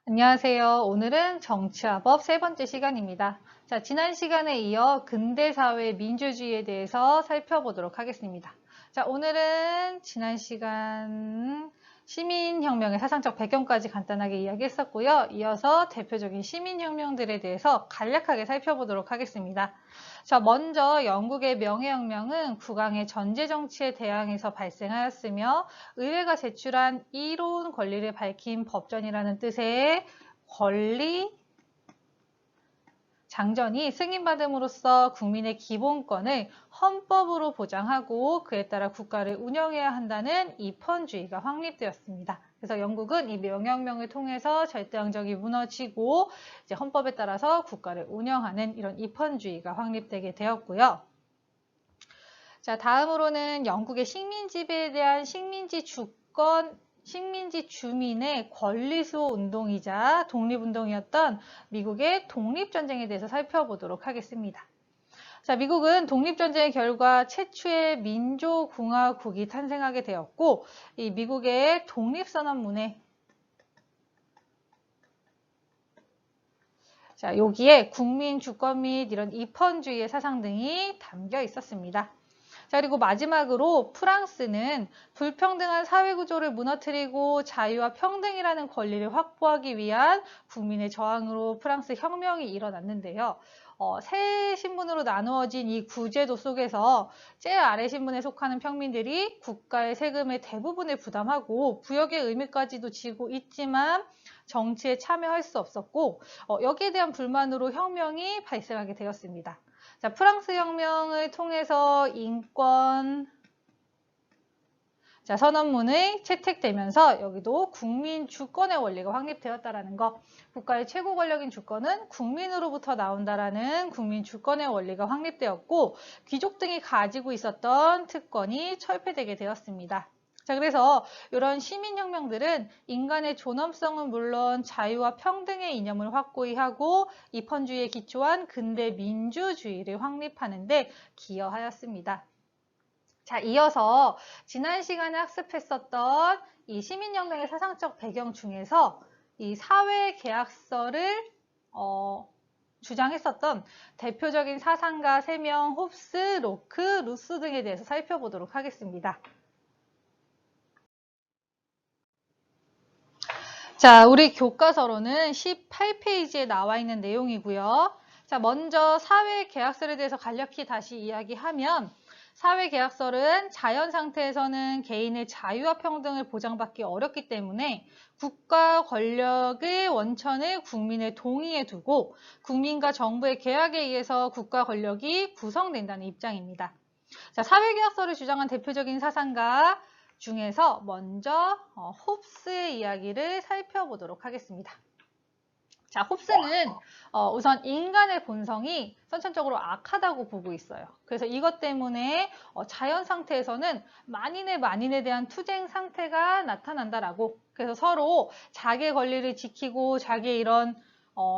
안녕하세요. 오늘은 정치와 법 세 번째 시간입니다. 자, 지난 시간에 이어 근대사회 민주주의에 대해서 살펴보도록 하겠습니다. 자, 오늘은 지난 시간 시민혁명의 사상적 배경까지 간단하게 이야기했었고요. 이어서 대표적인 시민혁명들에 대해서 간략하게 살펴보도록 하겠습니다. 자, 먼저 영국의 명예혁명은 국왕의 전제정치에 대항해서 발생하였으며 의회가 제출한 이로운 권리를 밝힌 법전이라는 뜻의 권리 장전이 승인받음으로써 국민의 기본권을 헌법으로 보장하고 그에 따라 국가를 운영해야 한다는 입헌주의가 확립되었습니다. 그래서 영국은 이 명예혁명을 통해서 절대왕정이 무너지고 이제 헌법에 따라서 국가를 운영하는 이런 입헌주의가 확립되게 되었고요. 자, 다음으로는 영국의 식민 지배에 대한 식민지 주민의 권리수호 운동이자 독립운동이었던 미국의 독립전쟁에 대해서 살펴보도록 하겠습니다. 자, 미국은 독립전쟁의 결과 최초의 민주공화국이 탄생하게 되었고, 이 미국의 독립선언문에 자, 여기에 국민 주권 및 이런 입헌주의의 사상 등이 담겨 있었습니다. 자, 그리고 마지막으로 프랑스는 불평등한 사회구조를 무너뜨리고 자유와 평등이라는 권리를 확보하기 위한 국민의 저항으로 프랑스 혁명이 일어났는데요. 세 신분으로 나누어진 이 구제도 속에서 제일 아래 신분에 속하는 평민들이 국가의 세금의 대부분을 부담하고 부역의 의무까지도 지고 있지만 정치에 참여할 수 없었고 여기에 대한 불만으로 혁명이 발생하게 되었습니다. 자, 프랑스 혁명을 통해서 인권 선언문이 채택되면서 여기도 국민 주권의 원리가 확립되었다라는 거, 국가의 최고 권력인 주권은 국민으로부터 나온다라는 국민 주권의 원리가 확립되었고 귀족 등이 가지고 있었던 특권이 철폐되게 되었습니다. 자, 그래서 이런 시민혁명들은 인간의 존엄성은 물론 자유와 평등의 이념을 확고히 하고 입헌주의에 기초한 근대 민주주의를 확립하는 데 기여하였습니다. 자, 이어서 지난 시간에 학습했었던 이 시민혁명의 사상적 배경 중에서 이 사회계약서를 주장했었던 대표적인 사상가 3명 홉스, 로크, 루스 등에 대해서 살펴보도록 하겠습니다. 자, 우리 교과서로는 18페이지에 나와 있는 내용이고요. 자, 먼저 사회계약서에 대해서 간략히 다시 이야기하면 사회계약서는 자연 상태에서는 개인의 자유와 평등을 보장받기 어렵기 때문에 국가 권력의 원천을 국민의 동의에 두고 국민과 정부의 계약에 의해서 국가 권력이 구성된다는 입장입니다. 자, 사회계약서를 주장한 대표적인 사상가 중에서 먼저 홉스의 이야기를 살펴보도록 하겠습니다. 자, 홉스는 우선 인간의 본성이 선천적으로 악하다고 보고 있어요. 그래서 이것 때문에 자연 상태에서는 만인에 대한 투쟁 상태가 나타난다라고, 그래서 서로 자기의 권리를 지키고 자기의 이런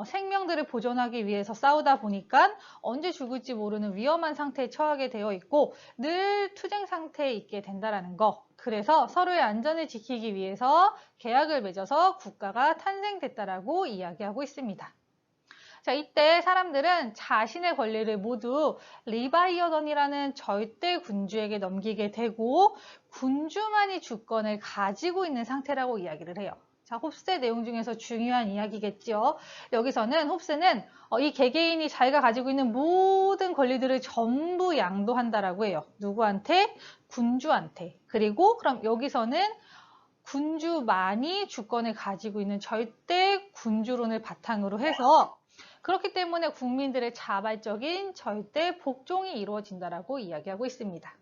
생명들을 보존하기 위해서 싸우다 보니까 언제 죽을지 모르는 위험한 상태에 처하게 되어 있고 늘 투쟁 상태에 있게 된다라는 거. 그래서 서로의 안전을 지키기 위해서 계약을 맺어서 국가가 탄생됐다라고 이야기하고 있습니다. 자, 이때 사람들은 자신의 권리를 모두 리바이어던이라는 절대 군주에게 넘기게 되고 군주만이 주권을 가지고 있는 상태라고 이야기를 해요. 자, 홉스의 내용 중에서 중요한 이야기겠죠. 여기서는 홉스는 이 개개인이 자기가 가지고 있는 모든 권리들을 전부 양도한다라고 해요. 누구한테? 군주한테. 그리고 그럼 여기서는 군주만이 주권을 가지고 있는 절대 군주론을 바탕으로 해서 그렇기 때문에 국민들의 자발적인 절대 복종이 이루어진다라고 이야기하고 있습니다.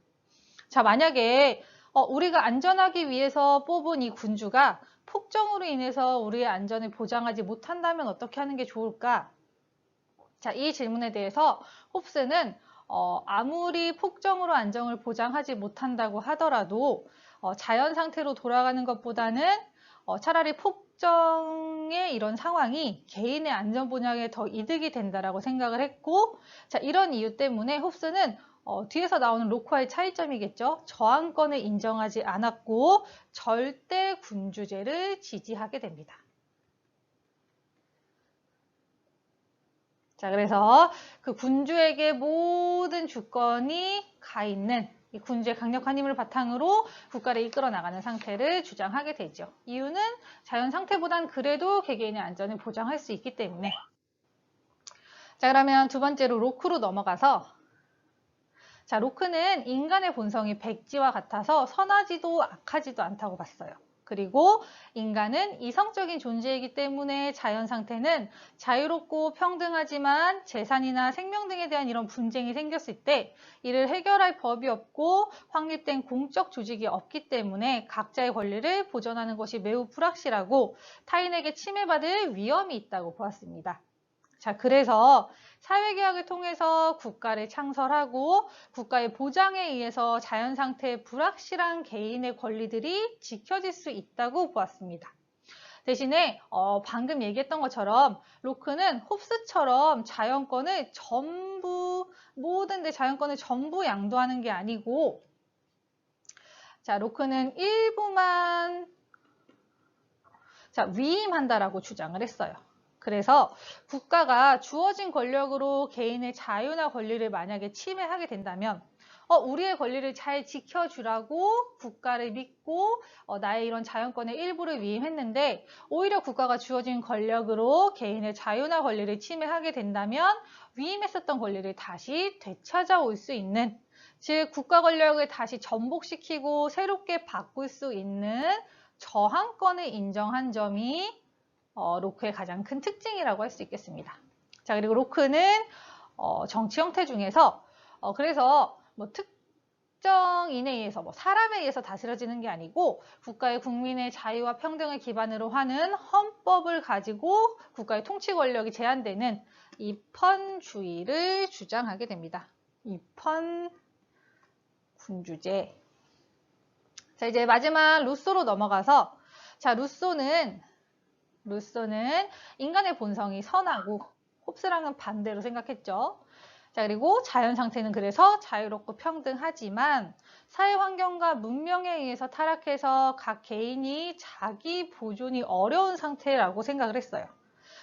자, 만약에 우리가 안전하기 위해서 뽑은 이 군주가 폭정으로 인해서 우리의 안전을 보장하지 못한다면 어떻게 하는 게 좋을까? 자, 이 질문에 대해서 홉스는 아무리 폭정으로 안정을 보장하지 못한다고 하더라도 자연 상태로 돌아가는 것보다는 차라리 폭정의 이런 상황이 개인의 안전 보장에 더 이득이 된다라고 생각을 했고, 자, 이런 이유 때문에 홉스는 뒤에서 나오는 로크와의 차이점이겠죠. 저항권을 인정하지 않았고 절대 군주제를 지지하게 됩니다. 자, 그래서 그 군주에게 모든 주권이 가 있는 이 군주의 강력한 힘을 바탕으로 국가를 이끌어 나가는 상태를 주장하게 되죠. 이유는 자연 상태보단 그래도 개개인의 안전을 보장할 수 있기 때문에. 자, 그러면 두 번째로 로크로 넘어가서, 자, 로크는 인간의 본성이 백지와 같아서 선하지도 악하지도 않다고 봤어요. 그리고 인간은 이성적인 존재이기 때문에 자연 상태는 자유롭고 평등하지만 재산이나 생명 등에 대한 이런 분쟁이 생겼을 때 이를 해결할 법이 없고 확립된 공적 조직이 없기 때문에 각자의 권리를 보존하는 것이 매우 불확실하고 타인에게 침해받을 위험이 있다고 보았습니다. 자, 그래서 사회계약을 통해서 국가를 창설하고 국가의 보장에 의해서 자연 상태의 불확실한 개인의 권리들이 지켜질 수 있다고 보았습니다. 대신에 방금 얘기했던 것처럼 로크는 홉스처럼 자연권을 전부 모든 데 자연권을 전부 양도하는 게 아니고, 자, 로크는 일부만 위임한다라고 주장을 했어요. 그래서 국가가 주어진 권력으로 개인의 자유나 권리를 만약에 침해하게 된다면 우리의 권리를 잘 지켜주라고 국가를 믿고 나의 이런 자연권의 일부를 위임했는데 오히려 국가가 주어진 권력으로 개인의 자유나 권리를 침해하게 된다면 위임했었던 권리를 다시 되찾아올 수 있는, 즉 국가 권력을 다시 전복시키고 새롭게 바꿀 수 있는 저항권을 인정한 점이 로크의 가장 큰 특징이라고 할 수 있겠습니다. 자, 그리고 로크는 정치 형태 중에서 그래서 뭐 특정인에 의해서 사람에 의해서 다스려지는 게 아니고 국가의 국민의 자유와 평등을 기반으로 하는 헌법을 가지고 국가의 통치 권력이 제한되는 입헌주의를 주장하게 됩니다. 입헌군주제. 자, 이제 마지막 루소로 넘어가서, 자, 루소는 인간의 본성이 선하고 홉스랑은 반대로 생각했죠. 자, 그리고 자연 상태는 그래서 자유롭고 평등하지만 사회 환경과 문명에 의해서 타락해서 각 개인이 자기 보존이 어려운 상태라고 생각을 했어요.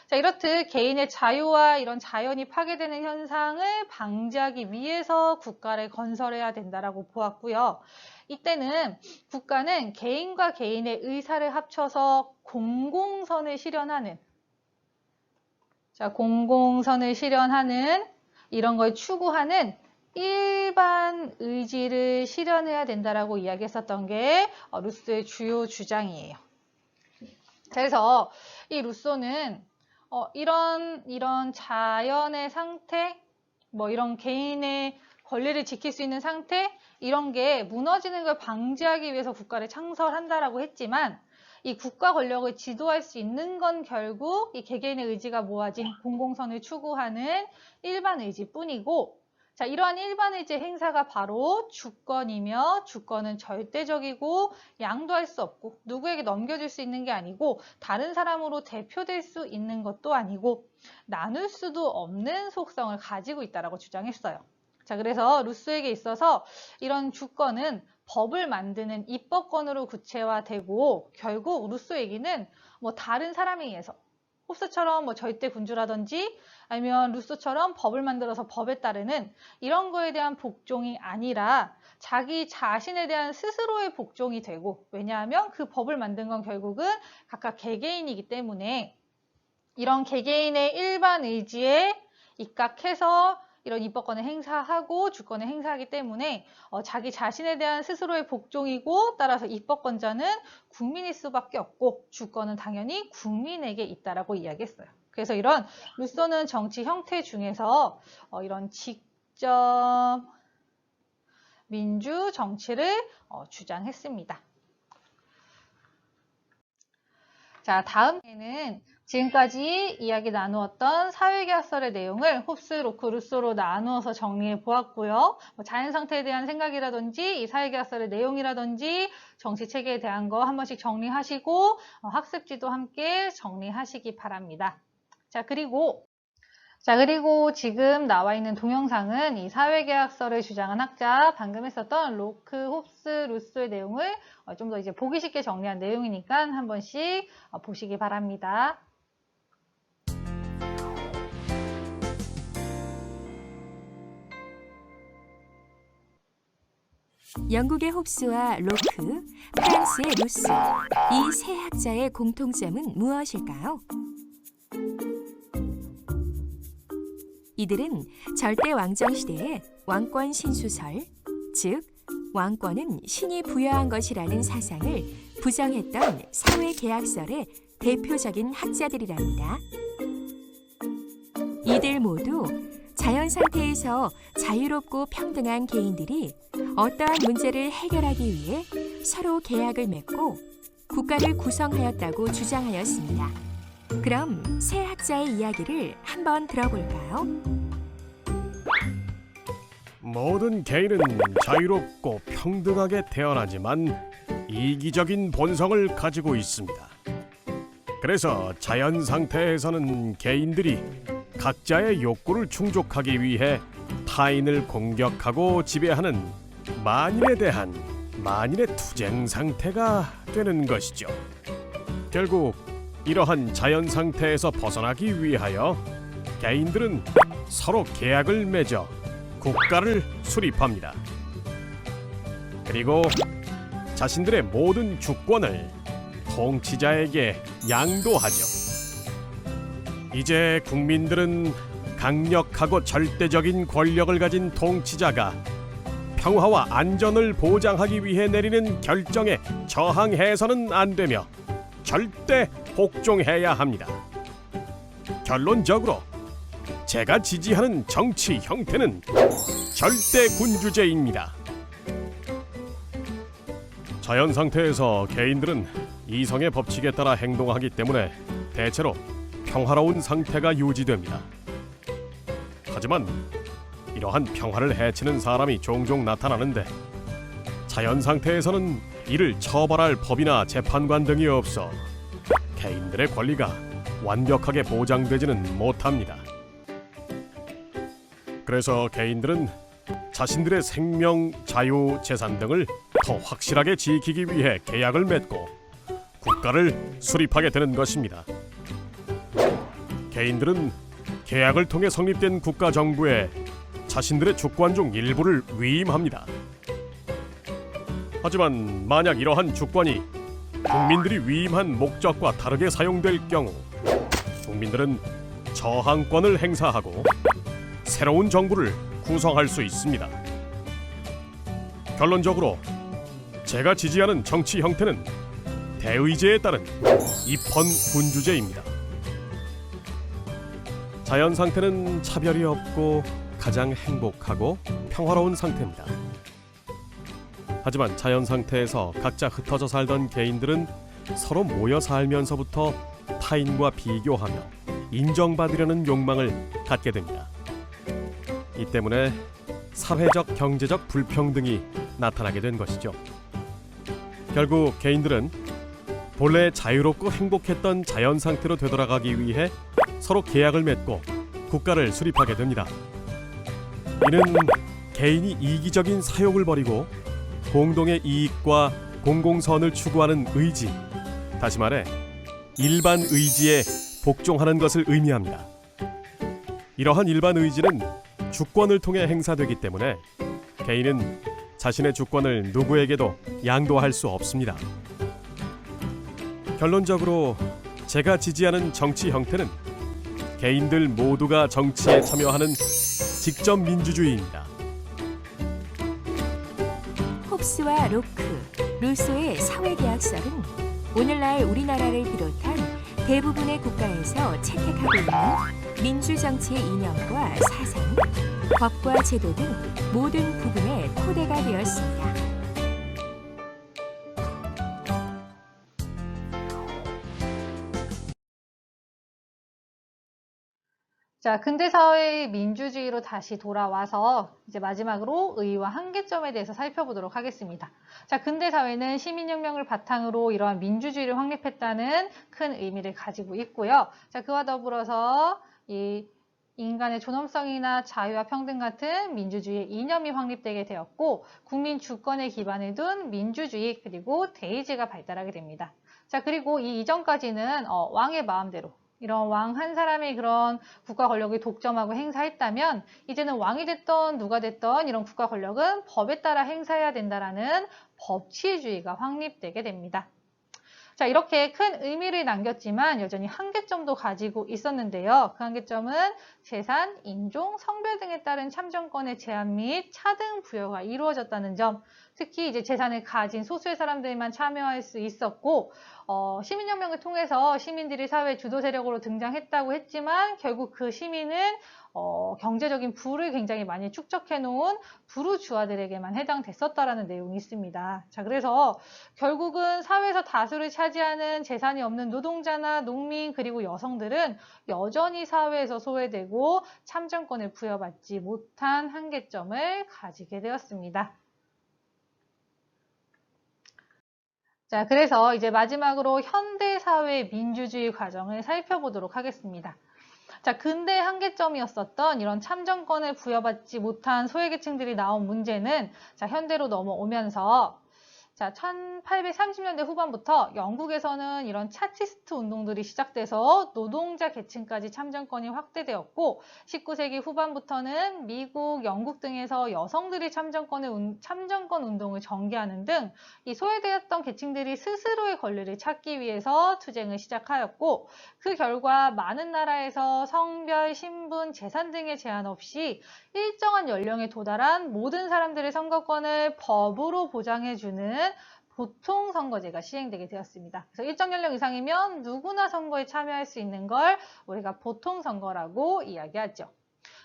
자, 이렇듯 개인의 자유와 이런 자연이 파괴되는 현상을 방지하기 위해서 국가를 건설해야 된다라고 보았고요. 이때는 국가는 개인과 개인의 의사를 합쳐서 공공선을 실현하는, 자, 공공선을 실현하는 이런 걸 추구하는 일반 의지를 실현해야 된다라고 이야기했었던 게 루소의 주요 주장이에요. 그래서 이 루소는 이런 자연의 상태, 이런 개인의 권리를 지킬 수 있는 상태, 이런 게 무너지는 걸 방지하기 위해서 국가를 창설한다라고 했지만 이 국가 권력을 지도할 수 있는 건 결국 이 개개인의 의지가 모아진 공공선을 추구하는 일반 의지뿐이고, 자, 이러한 일반 의지의 행사가 바로 주권이며 주권은 절대적이고 양도할 수 없고 누구에게 넘겨줄 수 있는 게 아니고 다른 사람으로 대표될 수 있는 것도 아니고 나눌 수도 없는 속성을 가지고 있다고 주장했어요. 자, 그래서 루소에게 있어서 이런 주권은 법을 만드는 입법권으로 구체화되고 결국 루소 얘기는 다른 사람에 의해서 홉스처럼 절대 군주라든지 아니면 루소처럼 법을 만들어서 법에 따르는 이런 거에 대한 복종이 아니라 자기 자신에 대한 스스로의 복종이 되고, 왜냐하면 그 법을 만든 건 결국은 각각 개개인이기 때문에 이런 개개인의 일반 의지에 입각해서 이런 입법권을 행사하고 주권을 행사하기 때문에 자기 자신에 대한 스스로의 복종이고 따라서 입법권자는 국민일 수밖에 없고 주권은 당연히 국민에게 있다라고 이야기했어요. 그래서 이런 루소는 정치 형태 중에서 이런 직접 민주 정치를 주장했습니다. 자, 다음에는 지금까지 이야기 나누었던 사회계약설의 내용을 홉스, 로크, 루소로 나누어서 정리해 보았고요. 자연 상태에 대한 생각이라든지 이 사회계약설의 내용이라든지 정치체계에 대한 거 한 번씩 정리하시고 학습지도 함께 정리하시기 바랍니다. 자, 그리고 지금 나와 있는 동영상은 이 사회계약설을 주장한 학자 방금 했었던 로크, 홉스, 루소의 내용을 좀 더 이제 보기 쉽게 정리한 내용이니까 한 번씩 보시기 바랍니다. 영국의 홉스와 로크, 프랑스의 루소, 이 세 학자의 공통점은 무엇일까요? 이들은 절대 왕정 시대의 왕권 신수설, 즉 왕권은 신이 부여한 것이라는 사상을 부정했던 사회계약설의 대표적인 학자들이랍니다. 이들 모두 자연 상태에서 자유롭고 평등한 개인들이 어떠한 문제를 해결하기 위해 서로 계약을 맺고 국가를 구성하였다고 주장하였습니다. 그럼 세 학자의 이야기를 한번 들어볼까요? 모든 개인은 자유롭고 평등하게 태어나지만 이기적인 본성을 가지고 있습니다. 그래서 자연 상태에서는 개인들이 각자의 욕구를 충족하기 위해 타인을 공격하고 지배하는 만인에 대한 만인의 투쟁 상태가 되는 것이죠. 결국 이러한 자연 상태에서 벗어나기 위하여 개인들은 서로 계약을 맺어 국가를 수립합니다. 그리고 자신들의 모든 주권을 통치자에게 양도하죠. 이제 국민들은 강력하고 절대적인 권력을 가진 통치자가 평화와 안전을 보장하기 위해 내리는 결정에 저항해서는 안 되며 절대 복종해야 합니다. 결론적으로 제가 지지하는 정치 형태는 절대 군주제입니다. 자연 상태에서 개인들은 이성의 법칙에 따라 행동하기 때문에 대체로 평화로운 상태가 유지됩니다. 하지만 이러한 평화를 해치는 사람이 종종 나타나는데 자연 상태에서는 이를 처벌할 법이나 재판관 등이 없어 개인들의 권리가 완벽하게 보장되지는 못합니다. 그래서 개인들은 자신들의 생명, 자유, 재산 등을 더 확실하게 지키기 위해 계약을 맺고 국가를 수립하게 되는 것입니다. 개인들은 계약을 통해 성립된 국가 정부에 자신들의 주권 중 일부를 위임합니다. 하지만 만약 이러한 주권이 국민들이 위임한 목적과 다르게 사용될 경우 국민들은 저항권을 행사하고 새로운 정부를 구성할 수 있습니다. 결론적으로 제가 지지하는 정치 형태는 대의제에 따른 입헌 군주제입니다. 자연 상태는 차별이 없고 가장 행복하고 평화로운 상태입니다. 하지만 자연 상태에서 각자 흩어져 살던 개인들은 서로 모여 살면서부터 타인과 비교하며 인정받으려는 욕망을 갖게 됩니다. 이 때문에 사회적, 경제적 불평등이 나타나게 된 것이죠. 결국 개인들은 본래 자유롭고 행복했던 자연 상태로 되돌아가기 위해 서로 계약을 맺고 국가를 수립하게 됩니다. 이는 개인이 이기적인 사욕을 버리고 공동의 이익과 공공선을 추구하는 의지, 다시 말해 일반 의지에 복종하는 것을 의미합니다. 이러한 일반 의지는 주권을 통해 행사되기 때문에 개인은 자신의 주권을 누구에게도 양도할 수 없습니다. 결론적으로 제가 지지하는 정치 형태는 개인들 모두가 정치에 참여하는 직접 민주주의입니다. 홉스와 로크, 루소의 사회계약설은 오늘날 우리나라를 비롯한 대부분의 국가에서 채택하고 있는 민주정치의 이념과 사상, 법과 제도 등 모든 부분의 토대가 되었습니다. 자, 근대사회의 민주주의로 다시 돌아와서 이제 마지막으로 의의와 한계점에 대해서 살펴보도록 하겠습니다. 자, 근대사회는 시민혁명을 바탕으로 이러한 민주주의를 확립했다는 큰 의미를 가지고 있고요. 자, 그와 더불어서 이 인간의 존엄성이나 자유와 평등 같은 민주주의의 이념이 확립되게 되었고 국민 주권에 기반을 둔 민주주의 그리고 대의제가 발달하게 됩니다. 자, 그리고 이 이전까지는 왕의 마음대로 이런 왕 한 사람의 그런 국가 권력을 독점하고 행사했다면 이제는 왕이 됐던 누가 됐던 이런 국가 권력은 법에 따라 행사해야 된다라는 법치주의가 확립되게 됩니다. 자, 이렇게 큰 의미를 남겼지만 여전히 한계점도 가지고 있었는데요. 그 한계점은 재산, 인종, 성별 등에 따른 참정권의 제한 및 차등 부여가 이루어졌다는 점, 특히 이제 재산을 가진 소수의 사람들만 참여할 수 있었고, 시민혁명을 통해서 시민들이 사회 주도 세력으로 등장했다고 했지만 결국 그 시민은 경제적인 부를 굉장히 많이 축적해 놓은 부르주아들에게만 해당됐었다라는 내용이 있습니다. 자, 그래서 결국은 사회에서 다수를 차지하는 재산이 없는 노동자나 농민 그리고 여성들은 여전히 사회에서 소외되고 참정권을 부여받지 못한 한계점을 가지게 되었습니다. 자, 그래서 이제 마지막으로 현대사회 민주주의 과정을 살펴보도록 하겠습니다. 자, 근대 한계점이었었던 이런 참정권을 부여받지 못한 소외계층들이 나온 문제는 자, 현대로 넘어오면서 자, 1830년대 후반부터 영국에서는 이런 차치스트 운동들이 시작돼서 노동자 계층까지 참정권이 확대되었고 19세기 후반부터는 미국, 영국 등에서 여성들이 참정권 운동을 전개하는 등 이 소외되었던 계층들이 스스로의 권리를 찾기 위해서 투쟁을 시작하였고 그 결과 많은 나라에서 성별, 신분, 재산 등의 제한 없이 일정한 연령에 도달한 모든 사람들의 선거권을 법으로 보장해주는 보통선거제가 시행되게 되었습니다. 그래서 일정 연령 이상이면 누구나 선거에 참여할 수 있는 걸 우리가 보통선거라고 이야기하죠.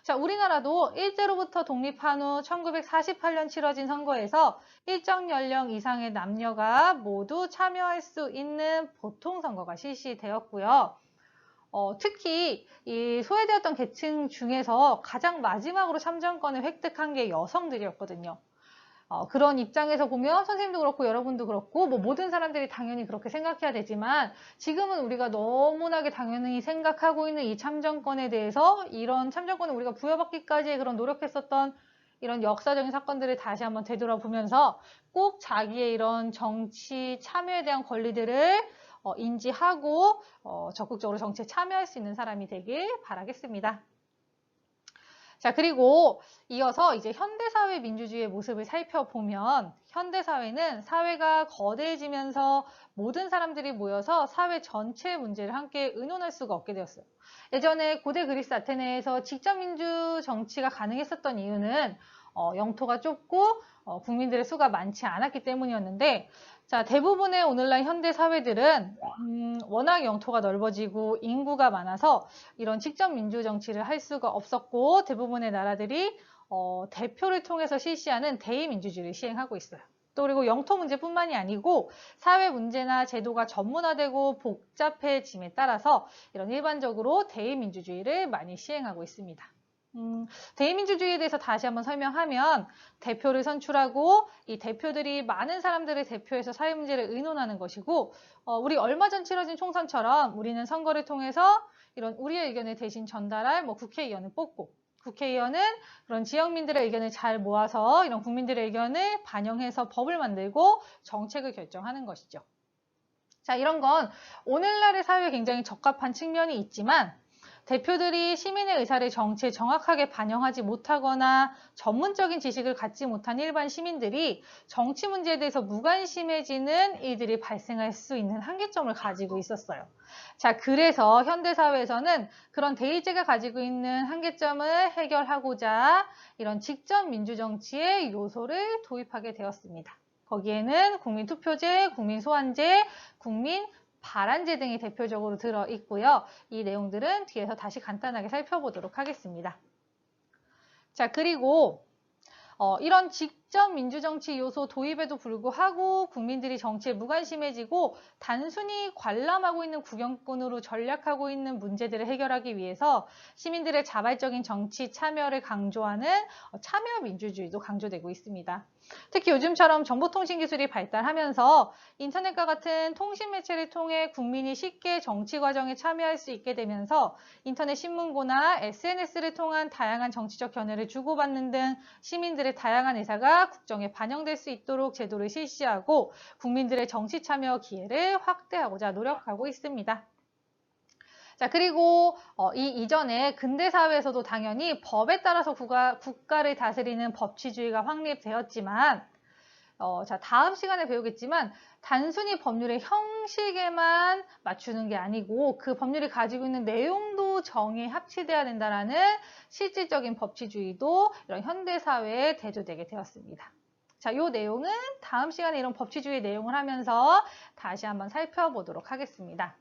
자, 우리나라도 일제로부터 독립한 후 1948년 치러진 선거에서 일정 연령 이상의 남녀가 모두 참여할 수 있는 보통선거가 실시되었고요. 특히 이 소외되었던 계층 중에서 가장 마지막으로 참정권을 획득한 게 여성들이었거든요. 그런 입장에서 보면 선생님도 그렇고 여러분도 그렇고 뭐 모든 사람들이 당연히 그렇게 생각해야 되지만 지금은 우리가 너무나게 당연히 생각하고 있는 이 참정권에 대해서 이런 참정권을 우리가 부여받기까지 그런 노력했었던 이런 역사적인 사건들을 다시 한번 되돌아보면서 꼭 자기의 이런 정치 참여에 대한 권리들을 인지하고 적극적으로 정치에 참여할 수 있는 사람이 되길 바라겠습니다. 자, 그리고 이어서 이제 현대사회 민주주의의 모습을 살펴보면 현대사회는 사회가 거대해지면서 모든 사람들이 모여서 사회 전체의 문제를 함께 의논할 수가 없게 되었어요. 예전에 고대 그리스 아테네에서 직접 민주 정치가 가능했었던 이유는 영토가 좁고 국민들의 수가 많지 않았기 때문이었는데 자, 대부분의 오늘날 현대 사회들은 워낙 영토가 넓어지고 인구가 많아서 이런 직접 민주 정치를 할 수가 없었고 대부분의 나라들이 대표를 통해서 실시하는 대의민주주의를 시행하고 있어요. 또 그리고 영토 문제뿐만이 아니고 사회 문제나 제도가 전문화되고 복잡해짐에 따라서 이런 일반적으로 대의민주주의를 많이 시행하고 있습니다. 대의민주주의에 대해서 다시 한번 설명하면 대표를 선출하고 이 대표들이 많은 사람들을 대표해서 사회 문제를 의논하는 것이고 우리 얼마 전 치러진 총선처럼 우리는 선거를 통해서 이런 우리의 의견을 대신 전달할 국회의원을 뽑고 국회의원은 그런 지역민들의 의견을 잘 모아서 이런 국민들의 의견을 반영해서 법을 만들고 정책을 결정하는 것이죠. 자, 이런 건 오늘날의 사회에 굉장히 적합한 측면이 있지만 대표들이 시민의 의사를 정치에 정확하게 반영하지 못하거나 전문적인 지식을 갖지 못한 일반 시민들이 정치 문제에 대해서 무관심해지는 일들이 발생할 수 있는 한계점을 가지고 있었어요. 자, 그래서 현대사회에서는 그런 대의제가 가지고 있는 한계점을 해결하고자 이런 직접 민주정치의 요소를 도입하게 되었습니다. 거기에는 국민투표제, 국민소환제, 국민 발안제 등이 대표적으로 들어있고요. 이 내용들은 뒤에서 다시 간단하게 살펴보도록 하겠습니다. 자, 그리고 이런 직접 민주정치 요소 도입에도 불구하고 국민들이 정치에 무관심해지고 단순히 관람하고 있는 구경꾼으로 전략하고 있는 문제들을 해결하기 위해서 시민들의 자발적인 정치 참여를 강조하는 참여 민주주의도 강조되고 있습니다. 특히 요즘처럼 정보통신 기술이 발달하면서 인터넷과 같은 통신 매체를 통해 국민이 쉽게 정치 과정에 참여할 수 있게 되면서 인터넷 신문고나 SNS를 통한 다양한 정치적 견해를 주고받는 등 시민들의 다양한 의사가 국정에 반영될 수 있도록 제도를 실시하고 국민들의 정치 참여 기회를 확대하고자 노력하고 있습니다. 자, 그리고 이 이전에 근대사회에서도 당연히 법에 따라서 국가를 다스리는 법치주의가 확립되었지만 자, 다음 시간에 배우겠지만 단순히 법률의 형식에만 맞추는 게 아니고 그 법률이 가지고 있는 내용도 정의에 합치돼야 된다라는 실질적인 법치주의도 이런 현대사회에 대두되게 되었습니다. 자, 이 내용은 다음 시간에 이런 법치주의 내용을 하면서 다시 한번 살펴보도록 하겠습니다.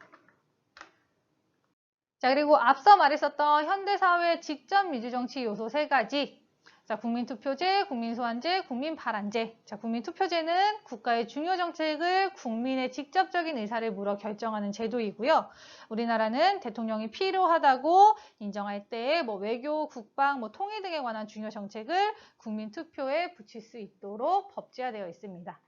자, 그리고 앞서 말했었던 현대사회 직접 민주정치 요소 3가지. 자, 국민투표제, 국민소환제, 국민발안제. 자, 국민투표제는 국가의 중요 정책을 국민의 직접적인 의사를 물어 결정하는 제도이고요. 우리나라는 대통령이 필요하다고 인정할 때 외교, 국방, 통일 등에 관한 중요 정책을 국민투표에 붙일 수 있도록 법제화되어 있습니다.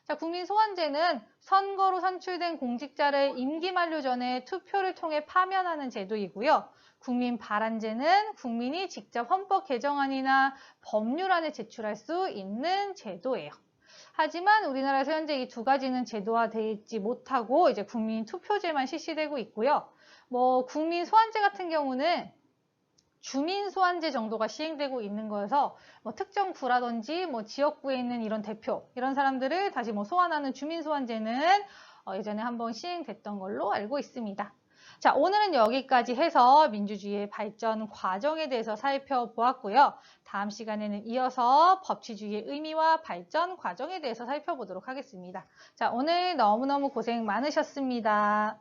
자, 국민소환제는 선거로 선출된 공직자를 임기 만료 전에 투표를 통해 파면하는 제도이고요. 국민발안제는 국민이 직접 헌법 개정안이나 법률안을 제출할 수 있는 제도예요. 하지만 우리나라에서 현재 이 2가지는 제도화되어 있지 못하고 이제 국민투표제만 실시되고 있고요. 국민소환제 같은 경우는 주민소환제 정도가 시행되고 있는 거여서 특정 구라든지 지역구에 있는 이런 대표 이런 사람들을 다시 소환하는 주민소환제는 예전에 한번 시행됐던 걸로 알고 있습니다. 자, 오늘은 여기까지 해서 민주주의의 발전 과정에 대해서 살펴보았고요. 다음 시간에는 이어서 법치주의의 의미와 발전 과정에 대해서 살펴보도록 하겠습니다. 자, 오늘 너무너무 고생 많으셨습니다.